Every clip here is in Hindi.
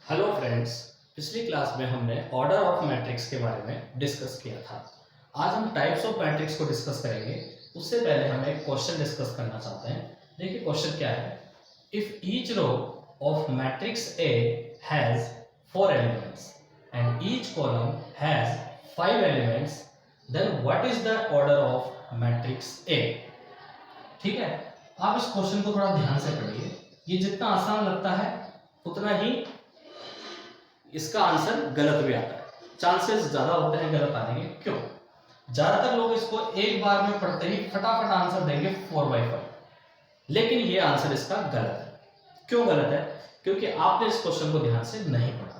Hello friends. पिछली क्लास में हमने ऑर्डर ऑफ मैट्रिक्स के बारे में डिस्कस किया था। आज हम टाइप्स ऑफ मैट्रिक्स को डिस्कस करेंगे। उससे पहले हम एक क्वेश्चन डिस्कस करना चाहते हैं। देखिए क्वेश्चन क्या है। If each row of matrix A has 4 elements and each column has 5 elements, then what is the order of matrix A. ठीक है, आप इस क्वेश्चन को थोड़ा ध्यान से पढ़िए। ये जितना आसान लगता है उतना ही इसका आंसर गलत भी आता है। चांसेस ज्यादा होते हैं गलत आने के। क्यों? ज्यादातर लोग इसको एक बार में पढ़ते ही फटाफट आंसर देंगे 4/5, लेकिन ये आंसर इसका गलत है। क्यों गलत है? क्योंकि आपने इस क्वेश्चन को ध्यान से नहीं पढ़ा।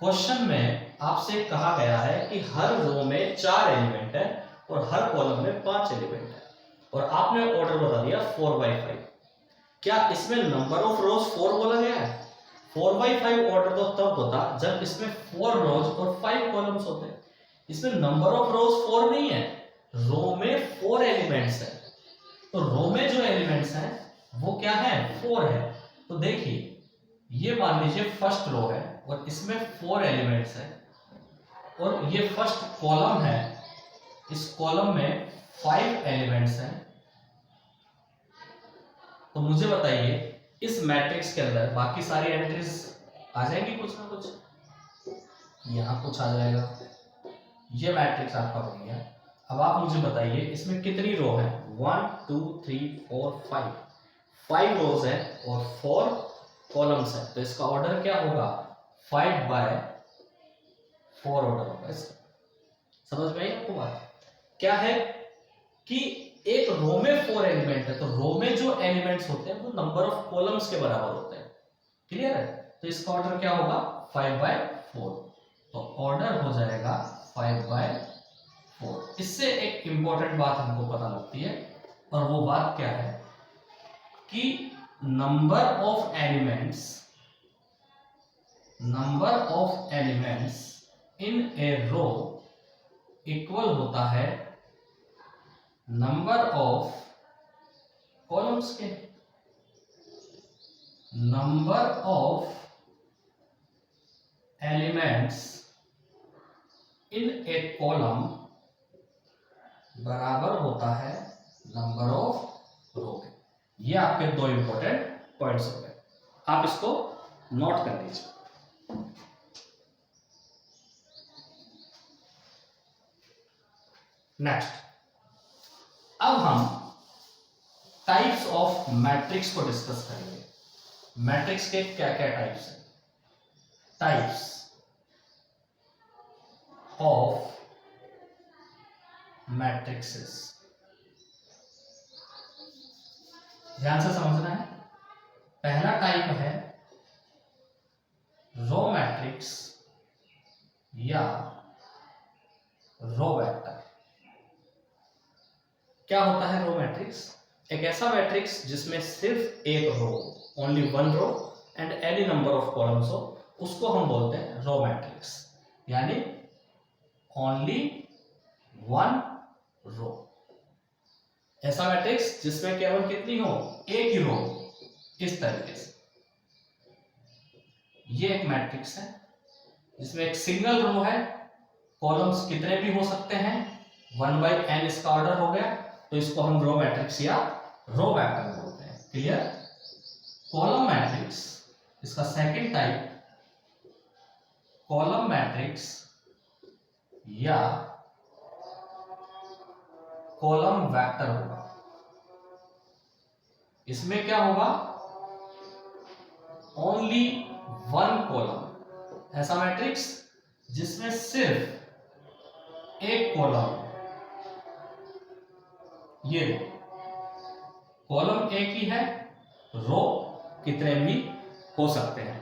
क्वेश्चन में आपसे कहा गया है कि हर रो में 4 एलिमेंट है और हर कॉलम में 5 एलिमेंट है, और आपने ऑर्डर बता दिया 4/5। क्या इसमें नंबर ऑफ रोज 4 बोला गया है? 4/5 ऑर्डर तो तब होता जब इसमें 4 रोज और 5 कॉलम्स होते हैं। इसमें नंबर ऑफ रोज 4 नहीं है, रो में 4 एलिमेंट्स है। तो रो में जो एलिमेंट्स हैं वो क्या है? 4 है। तो देखिए, ये मान लीजिए फर्स्ट रो है और इसमें 4 एलिमेंट्स है, और ये फर्स्ट कॉलम है, इस कॉलम में 5 एलिमेंट्स हैं। तो मुझे बताइए इस मैट्रिक्स के अंदर बाकी सारी एंट्रीज आ जाएंगी कुछ ना कुछ। यहां कुछ आ जाएगा। ये मैट्रिक्स आपका बन गया। अब आप मुझे बताइए इसमें कितनी रो है? 1 2 3 4 5 5 रोज है और 4 कॉलम्स है। तो इसका ऑर्डर क्या होगा? 5/4 ऑर्डर होगा इसका। समझ में आई आपको बात? क्या है कि एक रो में 4 एलिमेंट है, तो रो में जो एलिमेंट्स होते हैं वो नंबर ऑफ कॉलम्स के बराबर होते हैं। क्लियर है? तो इसका ऑर्डर क्या होगा? 5/4। तो ऑर्डर हो जाएगा 5/4। इससे एक इंपॉर्टेंट बात हमको पता लगती है, और वो बात क्या है कि number of elements in a row equal होता है नंबर ऑफ कॉलम्स के। Number of elements in a column बराबर होता है नंबर ऑफ रो के। ये आपके 2 इंपॉर्टेंट पॉइंट्स हो गए। आप इसको नोट कर लीजिए। नेक्स्ट, अब हम टाइप्स ऑफ मैट्रिक्स को डिस्कस करेंगे। मैट्रिक्स के क्या क्या टाइप्स हैं? Types of matrixes. ध्यान से समझना है। पहला टाइप है रो मैट्रिक्स या रो वेक्टर। क्या होता है रो मैट्रिक्स? एक ऐसा मैट्रिक्स जिसमें सिर्फ एक row, only 1 row and any number of columns हो, उसको हम बोलते हैं रो मैट्रिक्स, यानी ओनली 1 रो। ऐसा मैट्रिक्स जिसमें केवल कितनी हो? एक ही रो। इस तरीके से ये एक मैट्रिक्स है जिसमें एक सिंगल रो है, कॉलम्स कितने भी हो सकते हैं, 1/n इसका ऑर्डर हो गया। तो इसको हम रो मैट्रिक्स या रो वेक्टर बोलते हैं। क्लियर? कॉलम मैट्रिक्स, इसका सेकंड टाइप कॉलम मैट्रिक्स या कॉलम वेक्टर होगा। इसमें क्या होगा? Only 1 column. ऐसा मैट्रिक्स जिसमें सिर्फ एक कॉलम, ये रो, कॉलम एक ही है, रो कितने भी हो सकते हैं।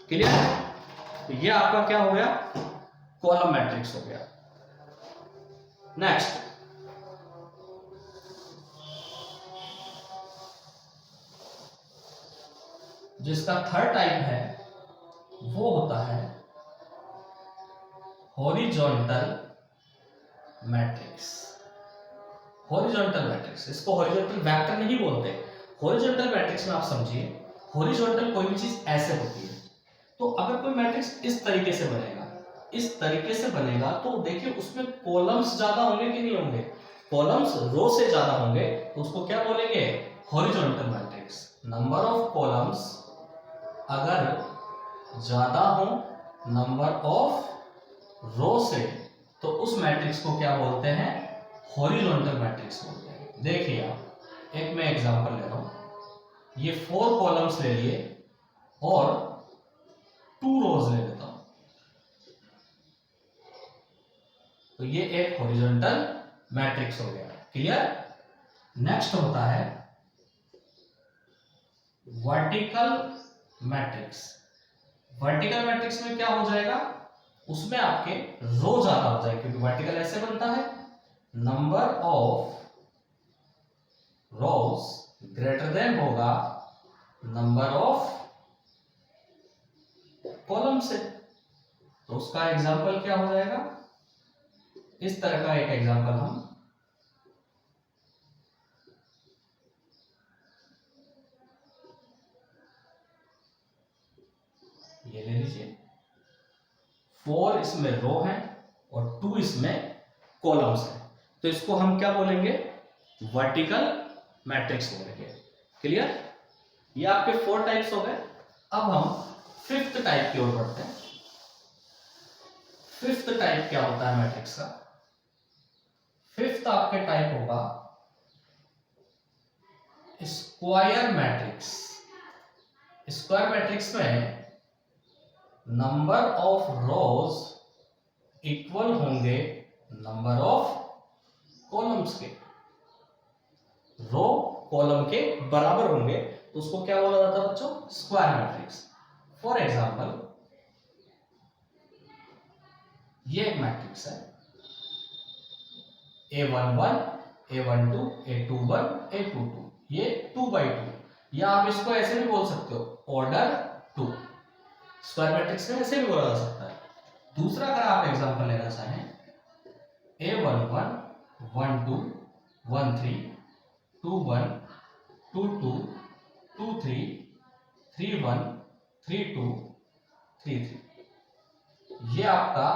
क्लियर? तो ये आपका क्या हो गया? कॉलम मैट्रिक्स हो गया। नेक्स्ट, जिसका थर्ड टाइप है वो होता है हॉरिजॉन्टल मैट्रिक्स। हॉरिजॉन्टल मैट्रिक्स, इसको हॉरिजॉन्टल वेक्टर नहीं बोलते। हॉरिजॉन्टल मैट्रिक्स में आप समझिए, हॉरिजॉन्टल कोई भी चीज ऐसे होती है, तो अगर कोई मैट्रिक्स इस तरीके से बनेगा, इस तरीके से बनेगा, तो देखिए उसमें कॉलम्स ज्यादा होंगे कि नहीं होंगे, कॉलम्स रो से ज्यादा होंगे, तो उसको क्या बोलेंगे, horizontal matrix. Number of columns अगर ज्यादा हो नंबर ऑफ रो से, तो उस मैट्रिक्स को क्या बोलते हैं, हॉरिजॉन्टल मैट्रिक्स बोलते हैं। देखिए आप, एक मैं एग्जांपल ले रहा हूं, ये 4 कॉलम्स ले लिए और 2 रोज ले लेता हूं, तो ये एक हॉरिजॉन्टल मैट्रिक्स हो गया। क्लियर। नेक्स्ट होता है वर्टिकल मैट्रिक्स। वर्टिकल मैट्रिक्स में क्या हो जाएगा, उसमें आपके रो ज्यादा हो जाएगी, क्योंकि वर्टिकल ऐसे बनता है, number of rose greater than होगा नंबर ऑफ कॉलम से। तो उसका एग्जांपल क्या हो जाएगा, इस तरह का एक एग्जांपल हम ये ले लीजिए, 4 इसमें रो है और 2 इसमें कॉलम्स है, तो इसको हम क्या बोलेंगे, वर्टिकल मैट्रिक्स बोलेंगे। क्लियर। ये आपके 4 टाइप्स हो गए। अब हम 5th टाइप की ओर बढ़ते हैं। 5th टाइप क्या होता है मैट्रिक्स का, 5th आपके टाइप होगा स्क्वायर मैट्रिक्स। स्क्वायर मैट्रिक्स में नंबर ऑफ रोज इक्वल होंगे नंबर ऑफ कॉलम्स के, रो कॉलम के बराबर होंगे, तो उसको क्या बोला जाता है बच्चों, स्क्वायर मैट्रिक्स। फॉर एग्जांपल ये एक मैट्रिक्स है, A11, A12, A21, A22, ये 2x2, या आप इसको ऐसे भी बोल सकते हो, ऑर्डर 2। स्क्वायर मैट्रिक्स में ऐसे भी बोला जा सकता है। दूसरा अगर आप एग्जांपल लेना चाहें, A11, 12, 13, 21, 22, 23, 31, 32, 33, ये आपका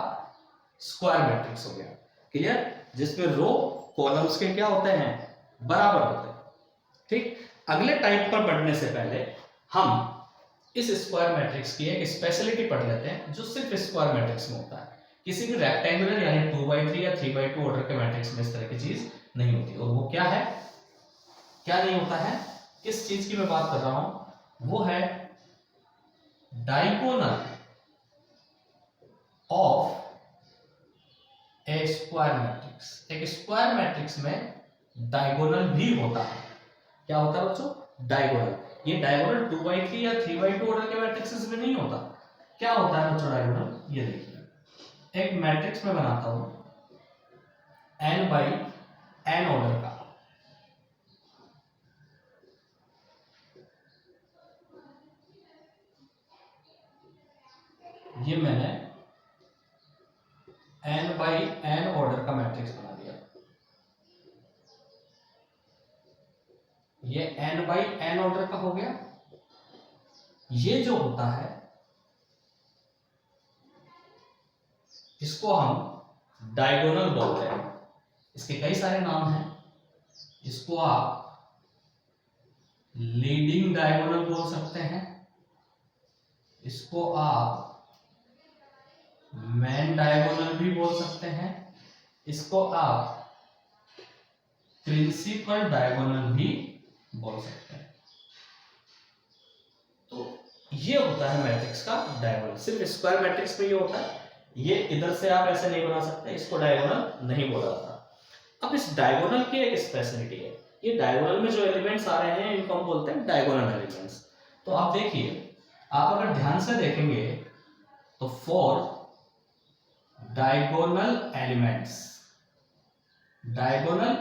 स्क्वायर मैट्रिक्स हो गया। क्लियर। जिसमें रो कॉलम्स के क्या होते हैं, बराबर होते हैं। ठीक। अगले टाइप पर बढ़ने से पहले हम इस स्क्वायर मैट्रिक्स की एक स्पेशलिटी पढ़ लेते हैं, जो सिर्फ स्क्वायर मैट्रिक्स में होता है। किसी भी रेक्टेंगुलर यानी 2x3 या 3x2 ऑर्डर के मैट्रिक्स में इस तरह की चीज नहीं होती। और वो क्या है, क्या नहीं होता है, किस चीज की मैं बात कर रहा हूं, वो है diagonal of A square matrix. एक स्क्वायर मैट्रिक्स में डायगोनल भी होता है। क्या होता है बच्चों, डायगोनल। ये डायगोनल 2x3 या 3x2 ऑर्डर के मैट्रिक्सेस में नहीं होता। क्या होता है बच्चों डायगोनल, ये देखिए, एक मैट्रिक्स में बनाता हूं n बाई n ऑर्डर का, ये मैंने n बाई n ऑर्डर का मैट्रिक्स बना दिया। ये n बाई n ऑर्डर का हो गया। ये जो होता है इसको हम डायगोनल बोलते हैं। इसके कई सारे नाम हैं। इसको आप लीडिंग डायगोनल बोल सकते हैं, इसको आप मेन डायगोनल भी बोल सकते हैं, इसको आप प्रिंसिपल डायगोनल भी बोल सकते हैं। तो ये होता है मैट्रिक्स का डायगोनल। सिर्फ स्क्वायर मैट्रिक्स में ये होता है, ये इधर से आप ऐसे नहीं बना सकते, इसको डायगोनल नहीं बोला जाता। अब इस डायगोनल की एक स्पेशलिटी है, ये डायगोनल में जो एलिमेंट्स आ रहे हैं इनको हम बोलते हैं डायगोनल एलिमेंट्स। तो आप देखिए, आप अगर ध्यान से देखेंगे तो 4 डायगोनल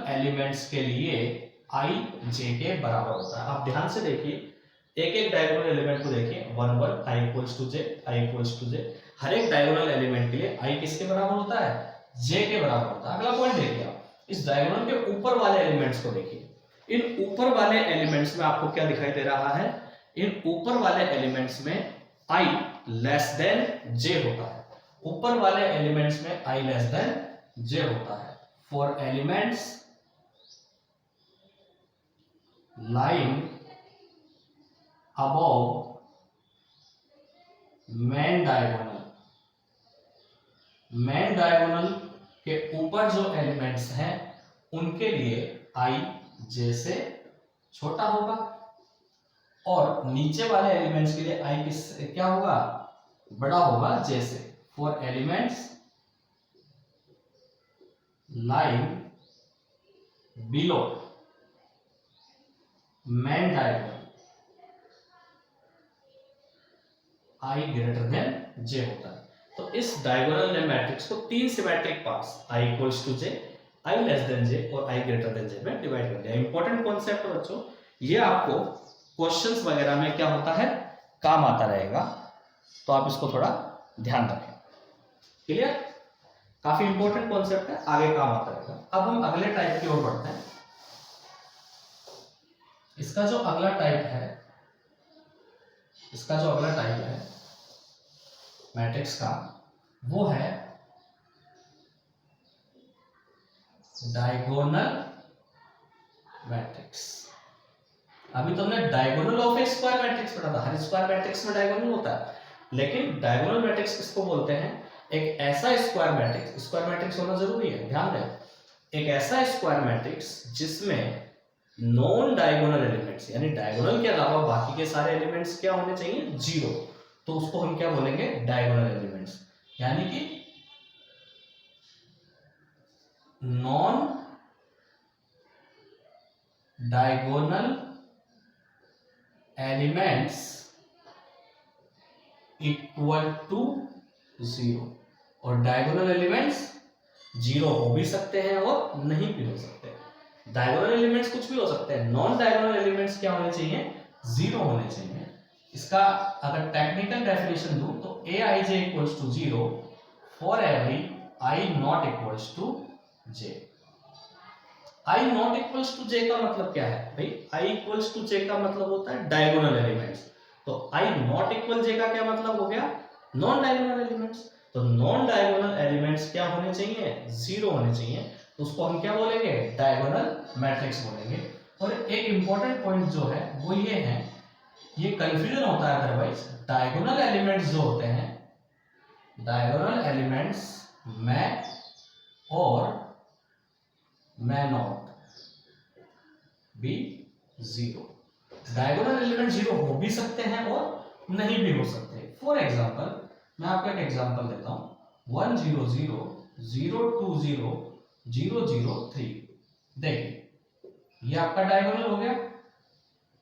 एलिमेंट्स के लिए i j के बराबर होता है। आप ध्यान से देखिए, एक एक डायगोनल एलिमेंट को देखिए, 1 1 i equals to j, i equals to j। हर एक डायगोनल एलिमेंट के लिए i किसके बराबर होता है, j के बराबर होता है। अगला पॉइंट देखिए, आप इस डायगोनल के ऊपर वाले एलिमेंट्स को देखिए। इन ऊपर वाले एलिमेंट्स में आपको क्या दिखाई दे रहा है, इन ऊपर वाले एलिमेंट्स में i लेस देन j होता है। ऊपर वाले एलिमेंट्स में i लेस देन j होता है। For elements lying above main diagonal के ऊपर जो एलिमेंट्स हैं उनके लिए i j से छोटा होगा, और नीचे वाले एलिमेंट्स के लिए i क्या होगा, बड़ा होगा j से। For elements lying below main diagonal i greater than j होता है। तो इस डायगोनल मैट्रिक्स को तीन symmetric parts i equals to j, i less than j और i ग्रेटर देन j में डिवाइड कर दिया। इंपॉर्टेंट कॉन्सेप्ट है बच्चों, ये आपको क्वेश्चंस वगैरह में क्या होता है, काम आता रहेगा, तो आप इसको थोड़ा ध्यान रखें। क्लियर? काफी इंपॉर्टेंट कॉन्सेप्ट है, आगे काम आता रहेगा। अब हम अगले टाइप की ओर बढ़ते हैं। इसका जो अगला टाइप है मैट्रिक्स का, वो है डायगोनल मैट्रिक्स। अभी तुमने diagonal of A square matrix पढ़ा था, हर स्क्वायर मैट्रिक्स में डायगोनल होता है, लेकिन डायगोनल मैट्रिक्स किसको बोलते हैं, एक ऐसा स्क्वायर मैट्रिक्स होना जरूरी है, ध्यान दें, एक ऐसा स्क्वायर मैट्रिक्स जिसमें नॉन डायगोनल एलिमेंट्स, यानी डायगोनल के अलावा बाकी के सारे एलिमेंट्स क्या होने चाहिए, जीरो, तो उसको हम क्या बोलेंगे, डायगोनल एलिमेंट्स। यानी कि non diagonal elements equal to zero, और डायगोनल एलिमेंट्स जीरो हो भी सकते हैं और नहीं भी हो सकते। डायगोनल एलिमेंट्स कुछ भी हो सकते हैं, नॉन डायगोनल एलिमेंट्स क्या होने चाहिए, जीरो होने चाहिए। इसका अगर टेक्निकल डेफिनेशन दूं तो aij equals to zero for every i not equals to j। i not equals to j का मतलब क्या है भाई, i इक्वल्स टू j का मतलब होता है डायगोनल एलिमेंट्स, तो i नॉट इक्वल j का क्या मतलब हो गया, नॉन डायगोनल एलिमेंट्स। तो नॉन डायगोनल एलिमेंट्स क्या होने चाहिए, जीरो होने चाहिए, तो उसको हम क्या बोलेंगे, डायगोनल मैट्रिक्स बोलेंगे। और एक इंपॉर्टेंट पॉइंट जो है वो ये है, ये कंफ्यूजन होता है अदरवाइज, डायगोनल एलिमेंट्स जो होते हैं, डायगोनल एलिमेंट्स में और में not be zero. Diagonal element zero हो भी सकते हैं और नहीं भी हो सकते। फॉर एग्जांपल मैं आपको एक एग्जांपल देता हूं, 1 0 0 0 2 0 0 0 3। देखिए ये आपका डायगोनल हो गया,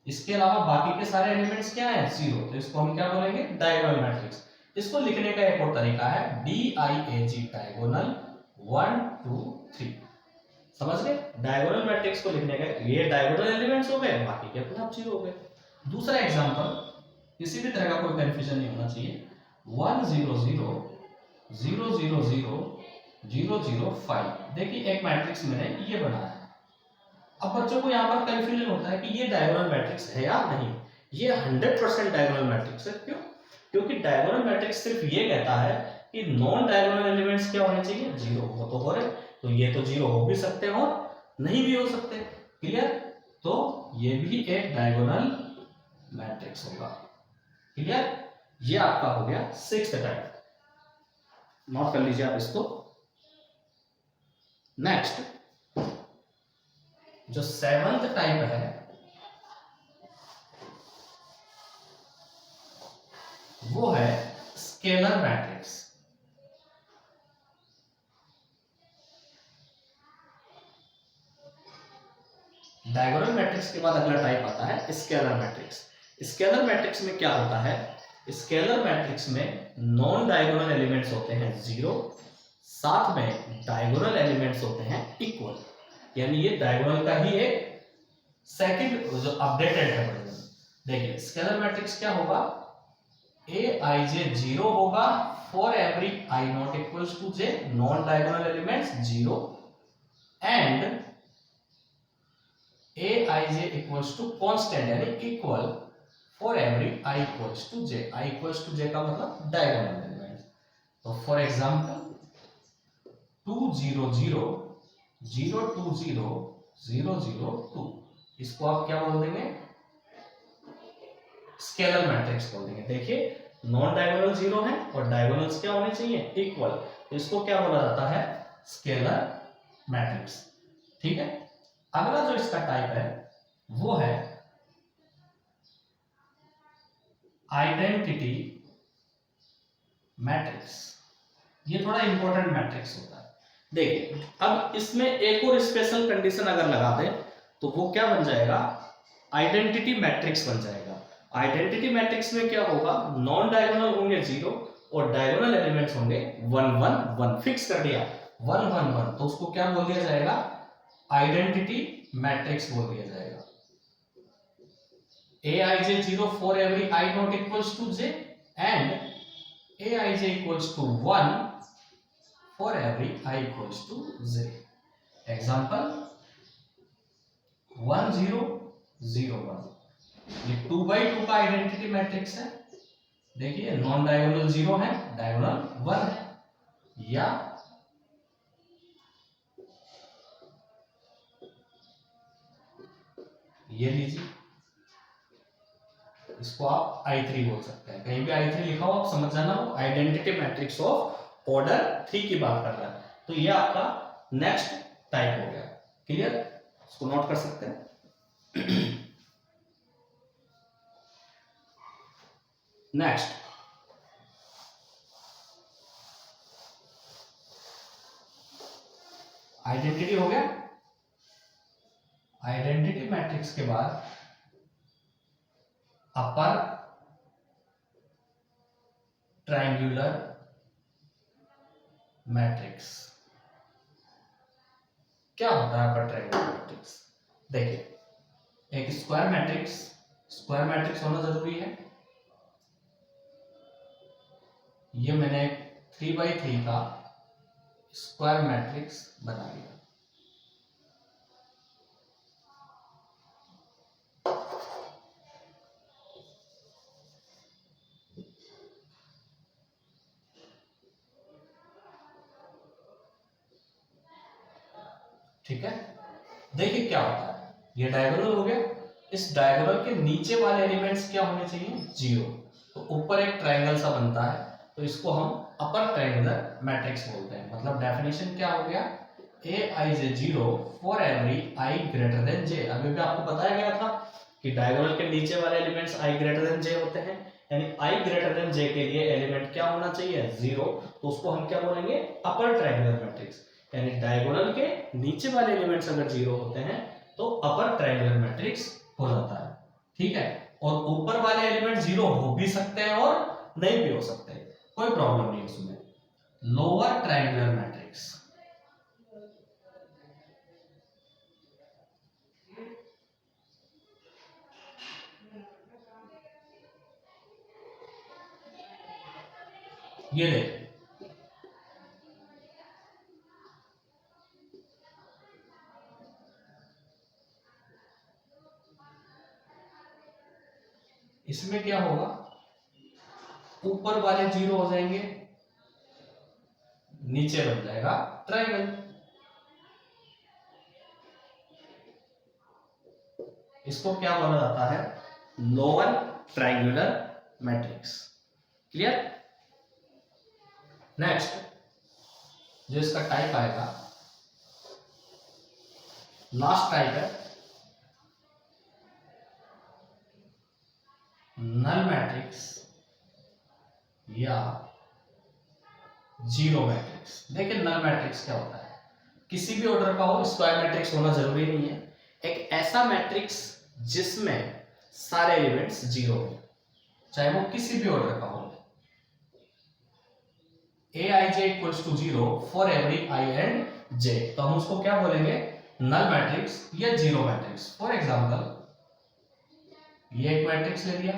इसके अलावा बाकी के सारे एलिमेंट्स क्या हैं, जीरो, तो इसको हम क्या बोलेंगे, डायगोनल मैट्रिक्स। इसको लिखने का एक और तरीका है DIAG, डायगोनल 1 2 3। समझ गए, डायगोनल मैट्रिक्स को लिखने का, ये डायगोनल एलिमेंट्स हो गए, बाकी के अपने आप जीरो हो गए। दूसरा एग्जांपल, किसी भी तरह का कोई कंफ्यूजन नहीं होना चाहिए, 1 0 0 0 0 0 0 0 5। देखिए एक मैट्रिक्स मैंने ये बनाया है। अब बच्चों को यहाँ पर कंफ्यूजन होता है कि ये डायगोनल मैट्रिक्स है या नहीं। ये 100% डायगोनल मैट्रिक्स है। क्यों? क्योंकि डायगोनल मैट्रिक्स सिर्फ ये कहता है कि नॉन डायगोनल एलिमेंट्स क्या होने चाहिए, जीरो। वो तो हो रहे, तो ये तो जीरो हो भी सकते हैं और नहीं भी हो सकते। क्लियर? तो ये भी एक डायगोनल मैट्रिक्स होगा। क्लियर? ये आपका हो गया सिक्स्थ टाइप, नोट कर लीजिए आप इसको। नेक्स्ट जो सेवंथ टाइप है वो है स्केलर मैट्रिक्स। डायगोनल मैट्रिक्स के बाद अगला टाइप आता है स्केलर मैट्रिक्स। स्केलर मैट्रिक्स में क्या होता है, स्केलर मैट्रिक्स में नॉन डायगोनल एलिमेंट्स होते हैं जीरो, साथ में डायगोनल एलिमेंट्स होते हैं इक्वल। यानी ये डायगोनल का ही एक सेकंड जो अपडेटेड है वर्जन। देखिए स्केलर मैट्रिक्स क्या होगा, aij जीरो होगा for every i not equals to j, non diagonal elements zero, and aij equals to constant यानी equal for every i equals to j। i equals to j का मतलब डायगोनल एलिमेंट। तो फॉर एग्जांपल 2 0 0 0 2 0 0 0 2, इसको आप क्या बोल देंगे, स्केलर मैट्रिक्स बोल देंगे। देखिए नॉन डायगोनल जीरो है और डायगोनल्स क्या होने चाहिए, इक्वल, तो इसको क्या बोला जाता है, स्केलर मैट्रिक्स। ठीक है, अगला जो इसका टाइप है वो है आइडेंटिटी मैट्रिक्स। ये थोड़ा इंपॉर्टेंट मैट्रिक्स होता है। देखिए अब इसमें एक और स्पेशल कंडीशन अगर लगा दें तो वो क्या बन जाएगा, आइडेंटिटी मैट्रिक्स बन जाएगा। आइडेंटिटी मैट्रिक्स में क्या होगा, नॉन डायगोनल होंगे जीरो और डायगोनल एलिमेंट्स होंगे 1 1 1। फिक्स कर दिया 1 1 1, तो उसको क्या बोल दिया जाएगा, आइडेंटिटी मैट्रिक्स बोल दिया जाएगा। aij 0 for every I not equals to j and aij equals to 1 for every I equals to j। Example 1 0 0 1, ये 2 by 2 का आइडेंटिटी मैट्रिक्स है। देखिए नॉन डायगोनल जीरो है, डायगोनल 1 है। या ये लीजिए, इसको आप I3 बोल सकते हैं, कहीं भी I3 लिखा हो आप समझ जाना, वो आइडेंटिटी मैट्रिक्स ऑफ ऑर्डर 3 की बात कर रहा है। तो ये आपका नेक्स्ट टाइप हो गया। क्लियर, इसको नोट कर सकते हैं। नेक्स्ट आइडेंटिटी हो गया। आइडेंटिटी मैट्रिक्स के बाद अपर ट्रायंगुलर मैट्रिक्स। क्या होता है अपर ट्रायंगुलर मैट्रिक्स, देखिए एक स्क्वायर मैट्रिक्स, स्क्वायर मैट्रिक्स होना जरूरी है। ये मैंने 3x3 का स्क्वायर मैट्रिक्स बना लिया। ठीक है, देखिए क्या होता है, ये डायगोनल हो गया। इस डायगोनल के नीचे वाले एलिमेंट्स क्या होने चाहिए, जीरो। तो ऊपर एक ट्रायंगल सा बनता है, तो इसको हम अपर ट्रायंगुलर मैट्रिक्स बोलते हैं। मतलब डेफिनेशन क्या हो गया, aij 0 for every i greater than j। अभी भी आपको बताया गया था कि डायगोनल के नीचे वाले elements i greater than j होते हैं, यानी i ग्रेटर देन j के लिए एलिमेंट क्या होना चाहिए, जीरो। तो उसको हम क्या बोलेंगे, अपर ट्रायंगुलर मैट्रिक्स। यानी डायगोनल के नीचे वाले एलिमेंट्स अगर जीरो होते हैं तो अपर ट्रायंगुलर मैट्रिक्स हो जाता है। ठीक है, और ऊपर वाले एलिमेंट जीरो हो भी सकते हैं और नहीं भी हो सकते, कोई प्रॉब्लम नहीं उसमें। लोअर ट्रायंगुलर मैट्रिक्स, ये देखिए इसमें क्या होगा, ऊपर वाले जीरो हो जाएंगे, नीचे बन जाएगा ट्रायंगल। इसको क्या बोला जाता है, lower triangular matrix. Clear. Next जो इसका टाइप आएगा, लास्ट टाइप है नल मैट्रिक्स या जीरो मैट्रिक्स। देखिए नल मैट्रिक्स क्या होता है, किसी भी ऑर्डर का हो, स्क्वायर मैट्रिक्स होना जरूरी नहीं है, एक ऐसा मैट्रिक्स जिसमें सारे एलिमेंट्स जीरो हो, चाहे वो किसी भी ऑर्डर का हो। aij equals to zero for every i and j, तो हम उसको क्या बोलेंगे, नल मैट्रिक्स या जीरो मैट्रिक्स। फॉर एग्जांपल ये एक मैट्रिक्स ले लिया,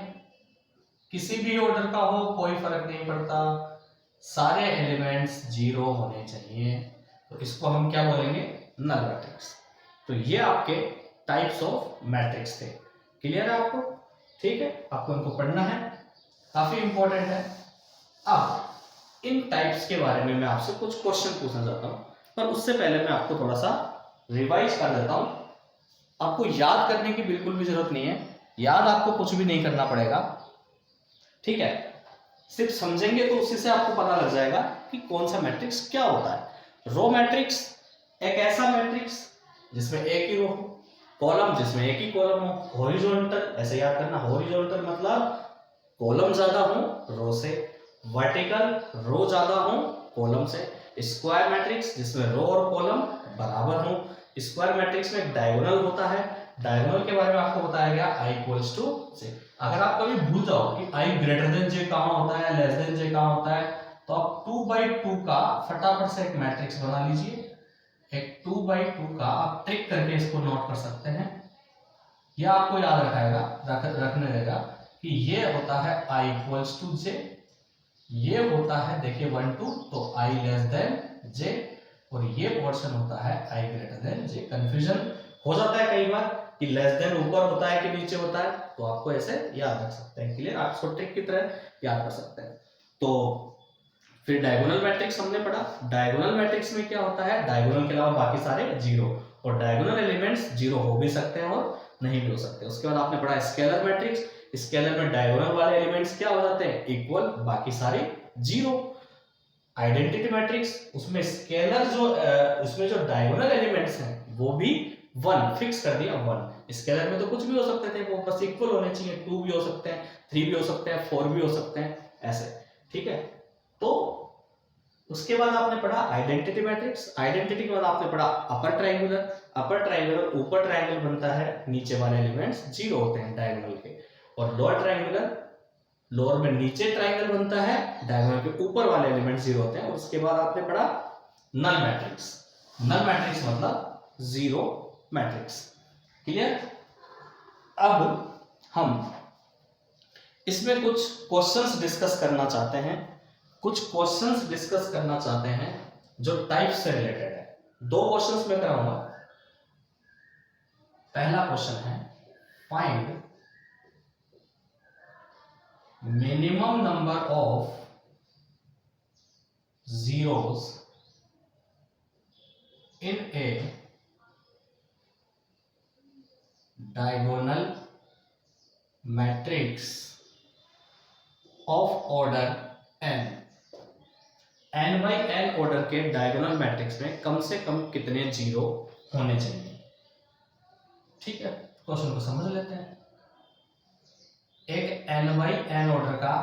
किसी भी ऑर्डर का हो कोई फर्क नहीं पड़ता, सारे एलिमेंट्स जीरो होने चाहिए, तो इसको हम क्या बोलेंगे, नल मैट्रिक्स। तो ये आपके टाइप्स ऑफ मैट्रिक्स थे। क्लियर है आपको। ठीक है, आपको इनको पढ़ना है, काफी इंपॉर्टेंट है। अब इन टाइप्स के बारे में मैं आपसे कुछ क्वेश्चन पूछना चाहता हूं, पर उससे पहले मैं आपको थोड़ा सा रिवाइज कर देता हूं। आपको याद करने की बिल्कुल भी जरूरत नहीं है, याद आपको कुछ भी नहीं करना पड़ेगा, ठीक है, सिर्फ समझेंगे तो उसी से आपको पता लग जाएगा कि कौन सा मैट्रिक्स क्या होता है। रो मैट्रिक्स एक ऐसा मैट्रिक्स जिसमें एक ही रो हो, कॉलम जिसमें एक ही कॉलम हो, हॉरिजॉन्टल ऐसे याद करना, हॉरिजॉन्टल मतलब कॉलम ज्यादा हो रो से, वर्टिकल रो ज्यादा हो कॉलम से, स्क्वायर मैट्रिक्स जिसमें रो और कॉलम बराबर हो। स्क्वायर मैट्रिक्स में एक डायगोनल होता है, डायगोनल के बारे में आपको बताया गया i इक्वल्स टू जे। अगर आप कभी भूल जाओ कि i ग्रेटर देन जे कहां होता है, लेस देन जे कहां होता है, तो आप 2/2 का फटाफट से एक मैट्रिक्स बना लीजिए। एक 2/2 का आप ट्रिक करके इसको नोट कर सकते हैं, यह आपको याद रखने देगा कि ये होता है i इक्वल्स टू जे, ये होता है देखिए 1 2, तो i लेस देन j, और ये पोर्शन होता है i greater than j। Confusion हो जाता है कई बार कि लेस देन ऊपर होता है कि नीचे होता है, तो आपको ऐसे याद रख सकते हैं, क्लियर, आप इसको ट्रिक की तरह याद कर सकते हैं। तो फिर डायगोनल मैट्रिक्स हमने पढ़ा, डायगोनल मैट्रिक्स में क्या होता है, डायगोनल के अलावा बाकी सारे जीरो, और डायगोनल एलिमेंट्स जीरो हो भी सकते हैं और नहीं भी हो सकते। उसके बाद आपने पढ़ा स्केलर मैट्रिक्स, स्केलर में डायगोनल वाले एलिमेंट्स क्या हो जाते हैं, इक्वल, बाकी सारे जीरो। आइडेंटिटी मैट्रिक्स, उसमें स्केलर जो उसमें जो डायगोनल एलिमेंट्स हैं वो भी वन फिक्स कर दिया, वन। स्केलर में तो कुछ भी हो सकते थे, वो बस इक्वल होने चाहिए, 2 भी हो सकते हैं, 3 भी हो सकते हैं, 4 भी हो सकते हैं, ऐसे, ठीक है। तो उसके बाद आपने पढ़ा आइडेंटिटी मैट्रिक्स, आइडेंटिटी के बाद आपने पढ़ा अपर ट्रायंगुलर। अपर ट्रायंगुलर ऊपर ट्रायंगल बनता है, नीचे वाले एलिमेंट्स जीरो होते हैं डायगोनल के, और लोअर ट्रायंगुलर, लोअर में नीचे ट्रायंगल बनता है, डायगोनल के ऊपर वाले एलिमेंट जीरो होते हैं। और उसके बाद आपने पढ़ा नल मैट्रिक्स, नल मैट्रिक्स मतलब जीरो मैट्रिक्स, क्लियर। अब हम इसमें कुछ क्वेश्चंस डिस्कस करना चाहते हैं, कुछ क्वेश्चंस डिस्कस करना चाहते हैं जो टाइप से रिलेटेड है। दो क्वेश्चंस मैं कराऊंगा। पहला क्वेश्चन है find minimum number of zeros in a diagonal matrix of order n। n by n order के डायगोनल मैट्रिक्स में कम से कम कितने जीरो होने चाहिए, ठीक है। क्वेश्चन को समझ लेते हैं। एक n by n ऑर्डर का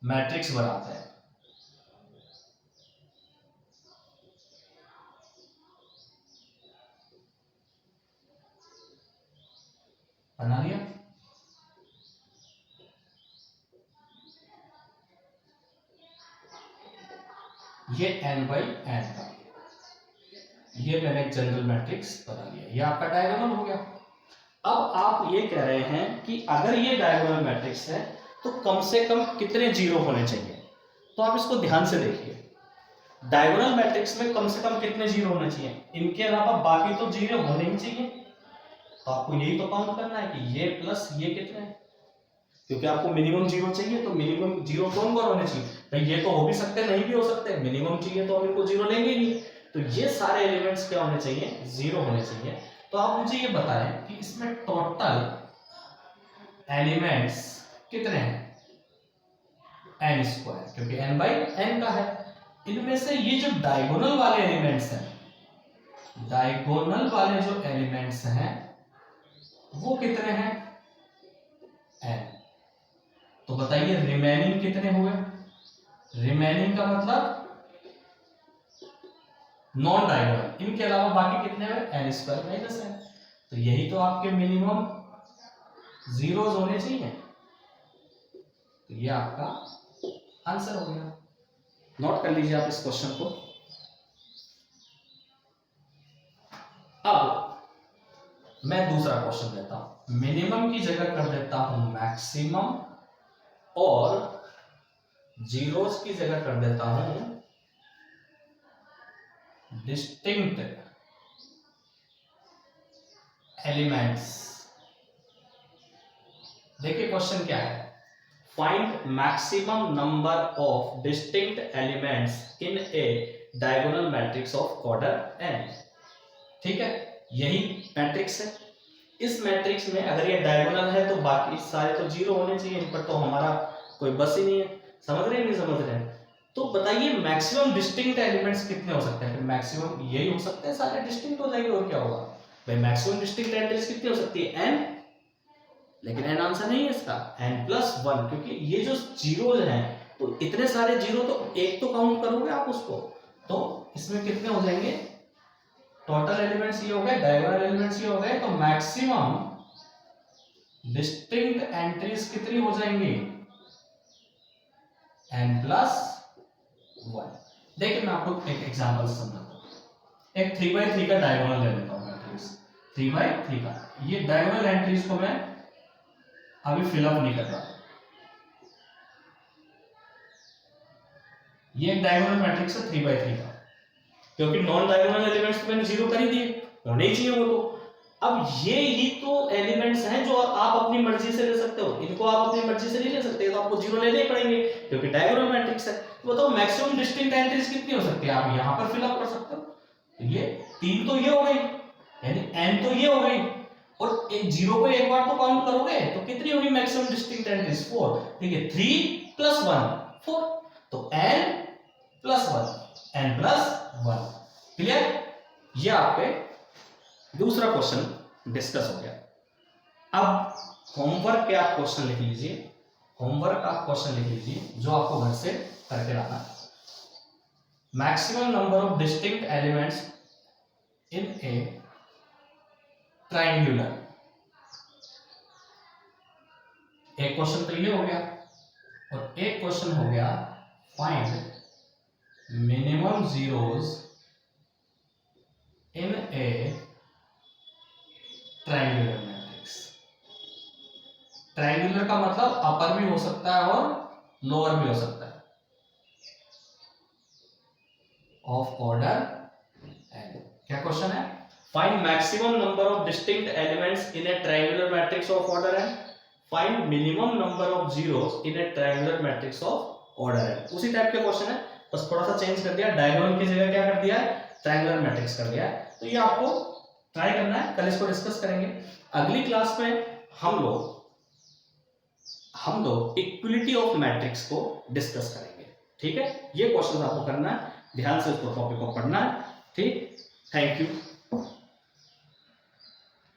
मैट्रिक्स बनाते हैं, बना लिया। ये n by n का, ये मैंने एक जनरल मैट्रिक्स बना लिया, ये आपका डायगोनल हो गया। अब आप ये कह रहे हैं कि अगर ये डायगोनल मैट्रिक्स है तो कम से कम कितने जीरो होने चाहिए। तो आप इसको ध्यान से देखिए, डायगोनल मैट्रिक्स में कम से कम कितने जीरो होने चाहिए, इनके अलावा बाकी तो जीरो होने ही चाहिए। तो आपको यही तो काउंट करना है कि ये प्लस ये कितने हैं, क्योंकि आपको मिनिमम जीरो चाहिए, तो मिनिमम जीरो कौन कौन होने चाहिए भाई, ये तो हो भी सकते नहीं भी हो सकते, मिनिमम चाहिए तो हम इनको जीरो लेंगे ही नहीं। तो ये सारे एलिमेंट्स क्या होने चाहिए, जीरो होने चाहिए। तो आप मुझे ये बताएं कि इसमें टोटल एलिमेंट्स कितने हैं, n स्क्वायर, क्योंकि n बाई n का है। इनमें से ये जो डायगोनल वाले एलिमेंट्स हैं, डायगोनल वाले जो एलिमेंट्स हैं वो कितने हैं, n। तो बताइए रिमेनिंग कितने हुए, रिमेनिंग का मतलब नॉन डायगोनल, इनके अलावा बाकी कितने हुए, n स्क्वायर माइनस n। तो यही तो आपके मिनिमम जीरोस होने चाहिए, तो ये आपका आंसर हो गया। नोट कर लीजिए आप इस क्वेश्चन को। अब मैं दूसरा क्वेश्चन देता हूं, मिनिमम की जगह कर देता हूं मैक्सिमम, और जीरोस की जगह कर देता हूं डिस्टिंक्ट एलिमेंट्स। देखिए क्वेश्चन क्या है, find maximum number of distinct elements in A diagonal matrix of order n। ठीक है, यही मैट्रिक्स है। इस मैट्रिक्स में अगर ये डायगोनल है तो बाकी सारे तो जीरो होने चाहिए, इन पर तो हमारा कोई बस ही नहीं है। समझ रहे हैं नहीं समझ रहे हैं? तो बताइए मैक्सिमम डिस्टिंक्ट एलिमेंट्स कितने हो सकते हैं? फिर मैक्सिमम यही हो सकते हैं, सारे डिस्टिंक्ट हो जाएंगे और क्या होगा भाई। मैक्सिमम डिस्टिंक्ट एलिमेंट्स कितनी हो सकती है? n। लेकिन n आंसर नहीं है इसका, n+1, क्योंकि ये जो जीरोज हैं तो इतने सारे जीरो तो एक तो काउंट करोगे आप उसको, तो इसमें कितने हो जाएंगे? टोटल एलिमेंट्स ये हो गए, डायगोनल एलिमेंट्स ये हो गए, तो मैक्सिमम डिस्टिंक्ट एंट्रीज कितनी हो जाएंगी? n+1। देखिए मैं आपको एक एग्जांपल समझाता हूं। एक 3x3 का डायगोनल ले लेता हूं मैट्रिक्स 3x3 का। ये डायगोनल एंट्रीज को मैं अभी फिलअप नहीं कर रहा। ये एक डायगोनल मैट्रिक्स है 3x3 का, क्योंकि नॉन डायगोनल एलिमेंट्स तो मैंने जीरो कर ही दिए, होने ही चाहिए वो तो। अब ये ही तो एलिमेंट्स हैं जो आप अपनी मर्जी से ले सकते हो, इनको आप अपनी मर्जी से नहीं ले सकते, तो आपको जीरो लेने ही पड़ेंगे क्योंकि डायगोनल मैट्रिक्स है। तो बताओ मैक्सिमम डिस्टिंक्ट एंट्रीज कितनी हो सकती है? आप यहां पर फिलअप कर सकते हो। तो ये 3 तो ये हो गई, यानी n तो ये हो गई, और एक जीरो को एक बार तो काउंट करोगे तो कितनी होगी मैक्सिमम डिस्टिंक्ट एंट्रीज? 4। ठीक है, 3 + 1 4, तो n+1 क्लियर? ये आपके दूसरा क्वेश्चन डिस्कस हो गया। अब होमवर्क के आप क्वेश्चन लिख लीजिए, होमवर्क आप क्वेश्चन लिख लीजिए जो आपको घर से करके लाना है। Maximum number of distinct elements in A triangular. एक क्वेश्चन तो ये हो गया, और एक क्वेश्चन हो गया फाइंड मिनिमम जीरोस इन ए ट्रायंगुलर मैट्रिक्स। ट्रायंगुलर का मतलब अपर भी हो सकता है और लोअर भी हो सकता है, ऑफ ऑर्डर n। क्या क्वेश्चन है? Find maximum number of distinct elements in A triangular matrix of order n। Find minimum number of zeros in A triangular matrix of order n। उसी टाइप के क्वेश्चन है, बस थोड़ा सा चेंज कर दिया, डायगोनल की जगह क्या कर दिया है? ट्रायंगुलर मैट्रिक्स कर दिया है। तो ये आपको ट्राई करना है, कल इसको डिस्कस करेंगे। अगली क्लास में हम लोग इक्विलिटी ऑफ मैट्रिक्स को डिस्कस करेंगे। ठीक है, ये क्वेश्चन आपको करना है, ध्यान से इस टॉपिक को पढ़ना है। ठीक, थैंक यू।